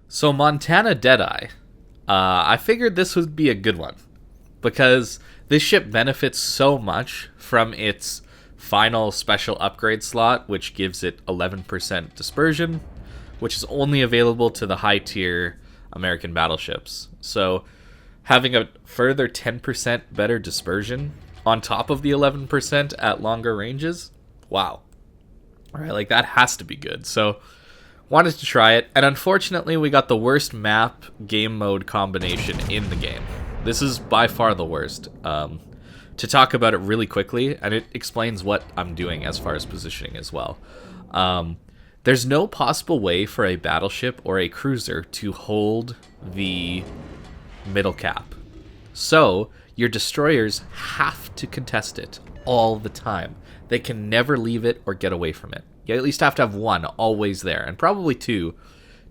So Montana Deadeye, I figured this would be a good one because this ship benefits so much from its final special upgrade slot, which gives it 11% dispersion, which is only available to the high tier American battleships. So having a further 10% better dispersion on top of the 11% at longer ranges, wow. All right, like that has to be good. So wanted to try it, and unfortunately we got the worst map game mode combination in the game. This is by far the worst. To talk about it really quickly, and it explains what I'm doing as far as positioning as well. There's no possible way for a battleship or a cruiser to hold the middle cap. So your destroyers have to contest it all the time. They can never leave it or get away from it. You at least have to have one always there, and probably two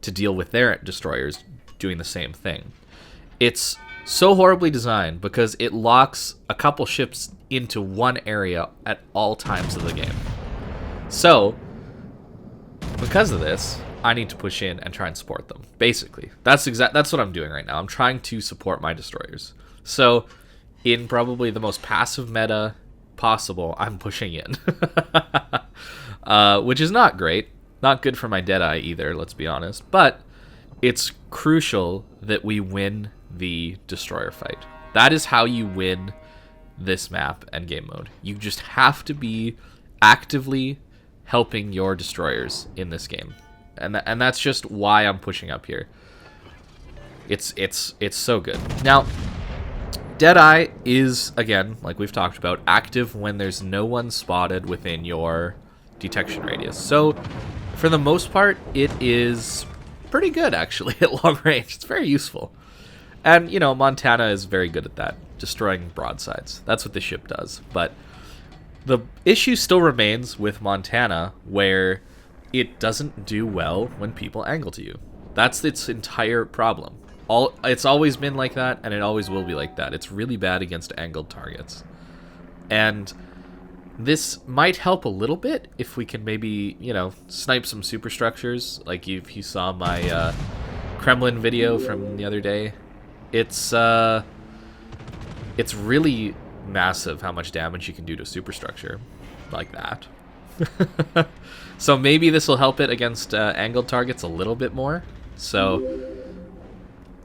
to deal with their destroyers doing the same thing. It's so horribly designed because it locks a couple ships into one area at all times of the game. So, because of this, I need to push in and try and support them. Basically, that's what I'm doing right now. I'm trying to support my destroyers. So, in probably the most passive meta possible, I'm pushing in. Which is not great. Not good for my Deadeye either, let's be honest. But it's crucial that we win the destroyer fight. That is how you win this map and game mode. You just have to be actively helping your destroyers in this game. And that's just why I'm pushing up here. It's so good. Now, Deadeye is, again, like we've talked about, active when there's no one spotted within your detection radius. So, for the most part, it is pretty good, actually, at long range. It's very useful. And, you know, Montana is very good at that, destroying broadsides. That's what the ship does. But the issue still remains with Montana, where it doesn't do well when people angle to you. That's its entire problem. It's always been like that, and it always will be like that. It's really bad against angled targets. And this might help a little bit if we can maybe, you know, snipe some superstructures. Like if you saw my Kremlin video from the other day, it's really massive how much damage you can do to superstructure like that. So maybe this will help it against angled targets a little bit more. So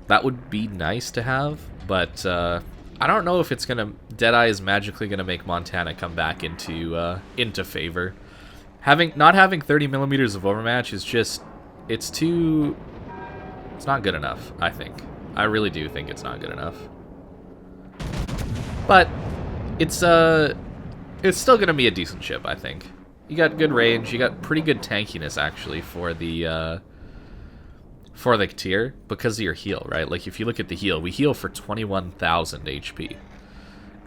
that would be nice to have, but I don't know if it's gonna. Deadeye is magically gonna make Montana come back into favor. Not having 30 millimeters of overmatch is just it's not good enough. I think I really do think it's not good enough. But it's still gonna be a decent ship. I think you got good range. You got pretty good tankiness actually for the tier because of your heal, right? Like if you look at the heal, we heal for 21,000 HP.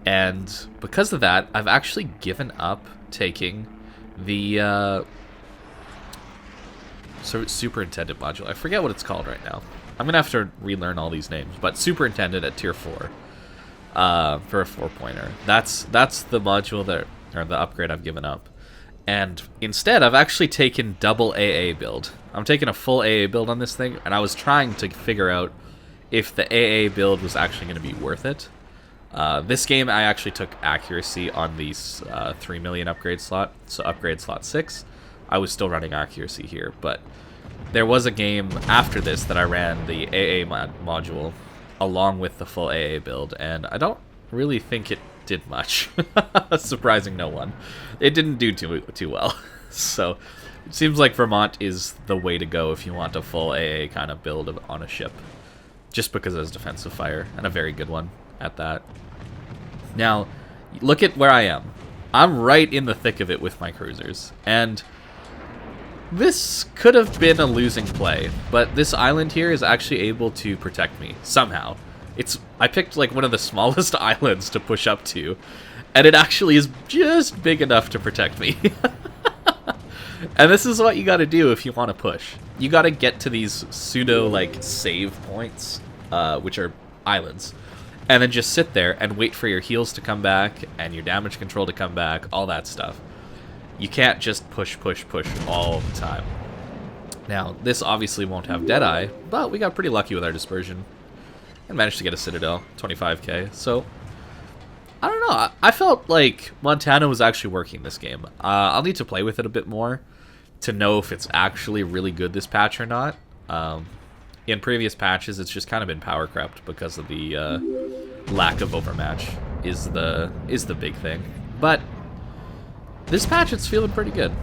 And because of that, I've actually given up taking the superintendent module. I forget what it's called right now. I'm gonna have to relearn all these names, but superintendent at tier 4 for a 4-pointer. That's the module or the upgrade I've given up. And instead, I've actually taken double AA build. I'm taking a full AA build on this thing, and I was trying to figure out if the AA build was actually going to be worth it. This game, I actually took accuracy on these 3 million upgrade slot, so upgrade slot 6. I was still running accuracy here, but there was a game after this that I ran the AA module along with the full AA build, and I don't really think it did much. Surprising no one. It didn't do too well. So it seems like Vermont is the way to go if you want a full AA kind of build on a ship, just because it has defensive fire, and a very good one at that. Now, look at where I am. I'm right in the thick of it with my cruisers, and this could have been a losing play, but this island here is actually able to protect me somehow. I picked like one of the smallest islands to push up to, and it actually is just big enough to protect me. And this is what you gotta do if you want to push. You gotta get to these pseudo like save points, which are islands, and then just sit there and wait for your heals to come back and your damage control to come back, all that stuff. You can't just push all the time. Now, this obviously won't have Deadeye, but we got pretty lucky with our dispersion and managed to get a Citadel, 25k. So, I don't know. I felt like Montana was actually working this game. I'll need to play with it a bit more to know if it's actually really good this patch or not. In previous patches, it's just kind of been power crept because of the lack of overmatch is the big thing. But this patch, it's feeling pretty good.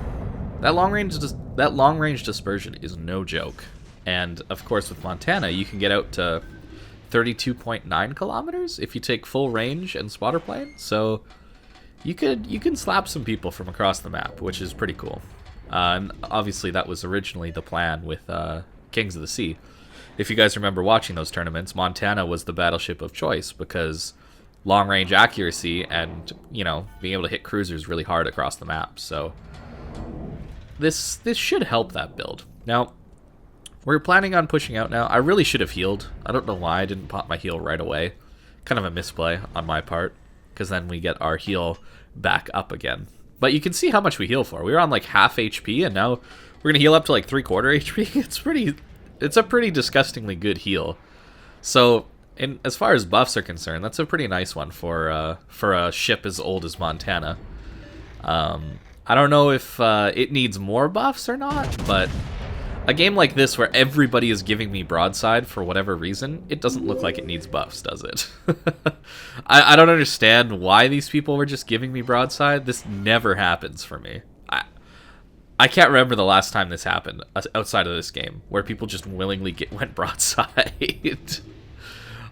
That long range dispersion is no joke, and of course with Montana, you can get out to 32.9 kilometers if you take full range and spotter plane. So you can slap some people from across the map, which is pretty cool. And obviously that was originally the plan with Kings of the Sea. If you guys remember watching those tournaments, Montana was the battleship of choice because long range accuracy and, you know, being able to hit cruisers really hard across the map. So this should help that build. Now, we're planning on pushing out now. I really should have healed. I don't know why I didn't pop my heal right away. Kind of a misplay on my part, because then we get our heal back up again. But you can see how much we heal for. We were on like half HP, and now we're going to heal up to like 3/4 HP. It's a pretty disgustingly good heal. So, as far as buffs are concerned, that's a pretty nice one for a ship as old as Montana. I don't know if it needs more buffs or not, but a game like this where everybody is giving me broadside for whatever reason, it doesn't look like it needs buffs, does it? I don't understand why these people were just giving me broadside. This never happens for me. I can't remember the last time this happened outside of this game, where people just willingly went broadside.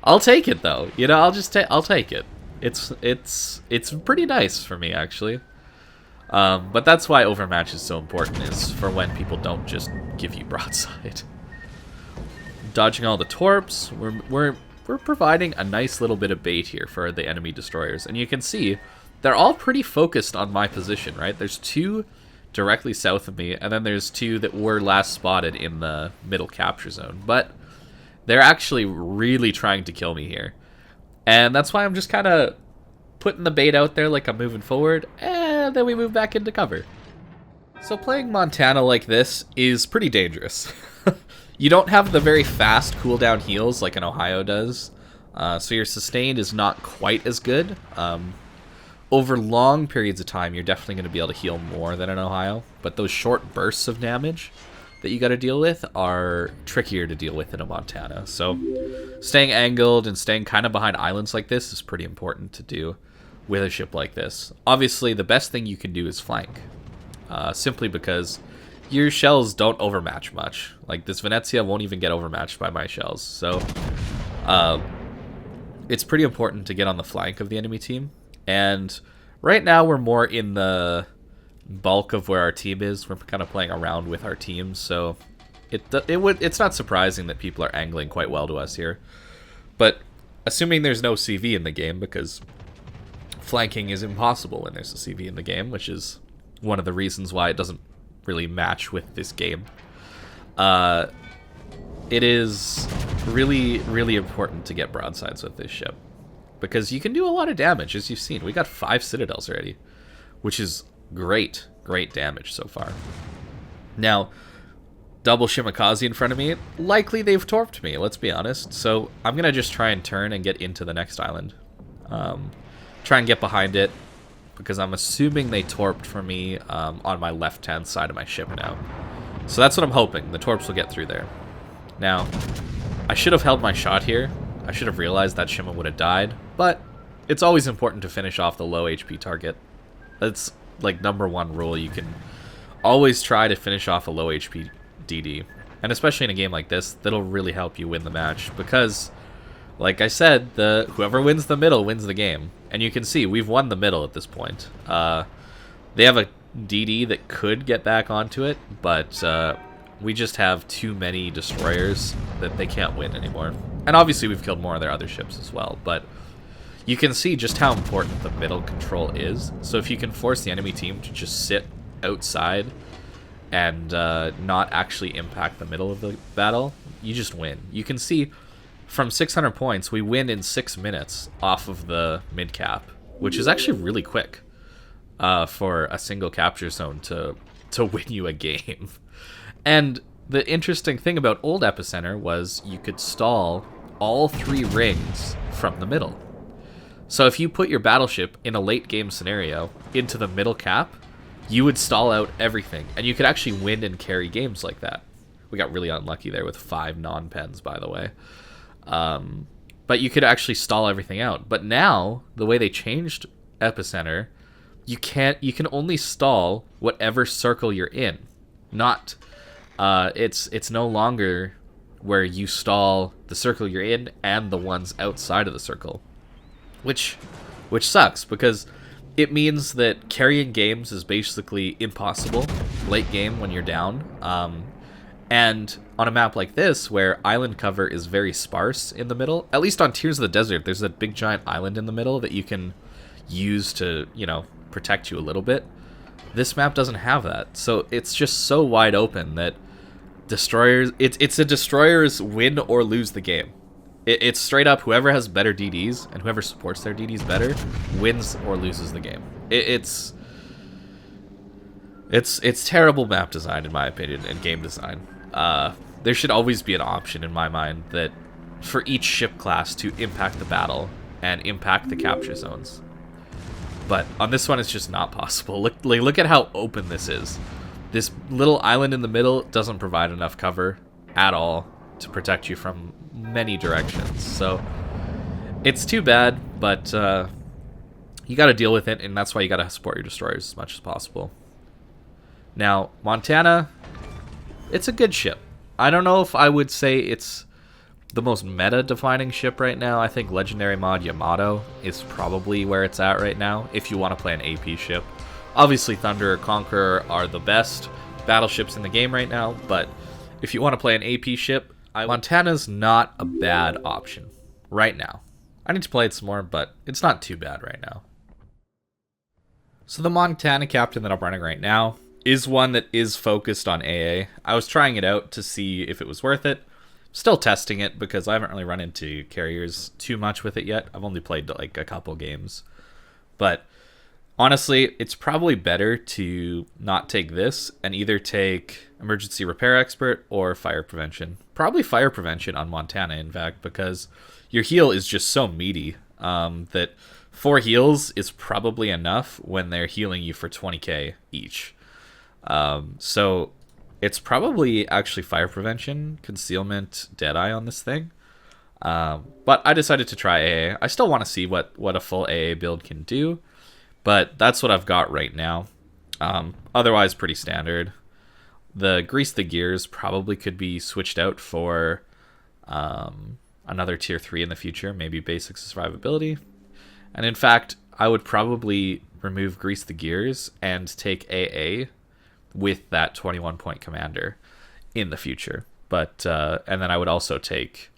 I'll take it though. You know, I'll take it. It's pretty nice for me actually. But that's why overmatch is so important, is for when people don't just give you broadside. Dodging all the torps, we're providing a nice little bit of bait here for the enemy destroyers, and you can see they're all pretty focused on my position, right? There's two directly south of me, and then there's two that were last spotted in the middle capture zone, but they're actually really trying to kill me here, and that's why I'm just kind of putting the bait out there like I'm moving forward, and then we move back into cover. So playing Montana like this is pretty dangerous. You don't have the very fast cooldown heals like an Ohio does, so your sustained is not quite as good. Over long periods of time, you're definitely going to be able to heal more than an Ohio, but those short bursts of damage that you got to deal with are trickier to deal with in a Montana. So staying angled and staying kind of behind islands like this is pretty important to do with a ship like this. Obviously, the best thing you can do is flank, simply because your shells don't overmatch much. Like, this Venezia won't even get overmatched by my shells. So it's pretty important to get on the flank of the enemy team. And right now we're more in the bulk of where our team is. We're kind of playing around with our teams, so it's not surprising that people are angling quite well to us here. But assuming there's no CV in the game, because flanking is impossible when there's a CV in the game, which is one of the reasons why it doesn't really match with this game. It is really, really important to get broadsides with this ship, because you can do a lot of damage, as you've seen. We got 5 citadels already, which is great damage so far. Now, double Shimakaze in front of me, likely they've torped me, let's be honest. So I'm going to just try and turn and get into the next island. Try and get behind it, because I'm assuming they torped for me on my left-hand side of my ship now. So that's what I'm hoping. The torps will get through there. Now, I should have held my shot here. I should have realized that Shima would have died, but it's always important to finish off the low HP target. That's like #1 rule. You can always try to finish off a low HP DD, and especially in a game like this, that'll really help you win the match, because like I said, whoever wins the middle wins the game. And you can see we've won the middle at this point. They have a DD that could get back onto it, but we just have too many destroyers that they can't win anymore. And obviously we've killed more of their other ships as well, but you can see just how important the middle control is. So if you can force the enemy team to just sit outside and not actually impact the middle of the battle, you just win. You can see from 600 points, we win in 6 minutes off of the mid cap, which is actually really quick for a single capture zone to win you a game. And the interesting thing about old Epicenter was you could stall all 3 rings from the middle. So if you put your battleship in a late game scenario into the middle cap, you would stall out everything, and you could actually win and carry games like that. We got really unlucky there with 5 non-pens, by the way. But you could actually stall everything out. But now, the way they changed Epicenter, you can only stall whatever circle you're in. Not it's no longer where you stall the circle you're in and the ones outside of the circle. Which sucks, because it means that carrying games is basically impossible late game when you're down. And on a map like this, where island cover is very sparse in the middle, at least on Tears of the Desert, there's that big giant island in the middle that you can use to, protect you a little bit. This map doesn't have that, so it's just so wide open that destroyers, it's a destroyer's win or lose the game. It's straight up whoever has better DDs and whoever supports their DDs better wins or loses the game. It's terrible map design, in my opinion, and game design. There should always be an option in my mind that for each ship class to impact the battle and impact the capture zones. But on this one, it's just not possible. Look at how open this is. This little island in the middle doesn't provide enough cover at all to protect you from many directions. So it's too bad, but you got to deal with it, and that's why you got to support your destroyers as much as possible. Now, Montana, it's a good ship. I don't know if I would say it's the most meta-defining ship right now. I think Legendary Mod Yamato is probably where it's at right now, if you want to play an AP ship. Obviously, Thunder or Conqueror are the best battleships in the game right now, but if you want to play an AP ship, Montana's not a bad option right now. I need to play it some more, but it's not too bad right now. So the Montana captain that I'm running right now is one that is focused on AA. I was trying it out to see if it was worth it. Still testing it because I haven't really run into carriers too much with it yet. I've only played like a couple games. But honestly, it's probably better to not take this and either take Emergency Repair Expert or Fire Prevention. Probably Fire Prevention on Montana, in fact, because your heal is just so meaty that 4 heals is probably enough when they're healing you for 20k each. So it's probably actually Fire Prevention, Concealment, Deadeye on this thing. But I decided to try AA. I still want to see what a full AA build can do, but that's what I've got right now. Otherwise, pretty standard. The Grease the Gears probably could be switched out for another tier 3 in the future, maybe basic survivability. And in fact, I would probably remove Grease the Gears and take AA with that 21-point commander in the future. But and then I would also take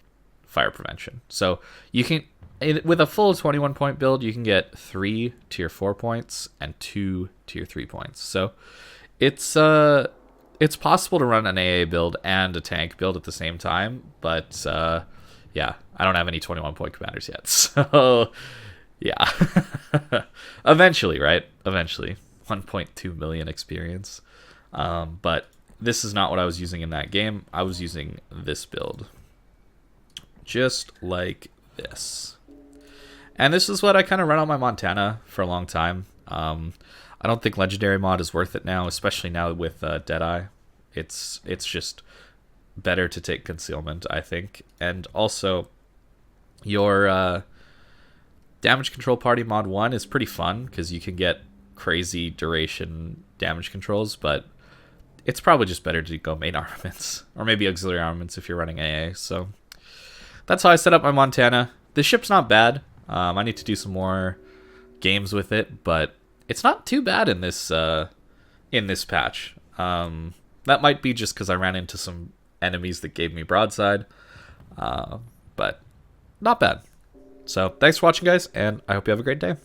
Fire Prevention. So you can, with a full 21-point build, you can get 3 tier 4 points and 2 tier 3 points. So it's possible to run an AA build and a tank build at the same time, but yeah, I don't have any 21-point commanders yet. So yeah. Eventually, right? Eventually. 1.2 million experience. But this is not what I was using in that game. I was using this build. Just like this. And this is what I kind of run on my Montana for a long time. I don't think Legendary Mod is worth it now, especially now with Deadeye. It's just better to take Concealment, I think. And also, your Damage Control Party Mod 1 is pretty fun, because you can get crazy duration damage controls, but it's probably just better to go main armaments, or maybe auxiliary armaments if you're running AA. So that's how I set up my Montana. The ship's not bad. I need to do some more games with it, but it's not too bad in this patch. That might be just because I ran into some enemies that gave me broadside, but not bad. So thanks for watching, guys, and I hope you have a great day.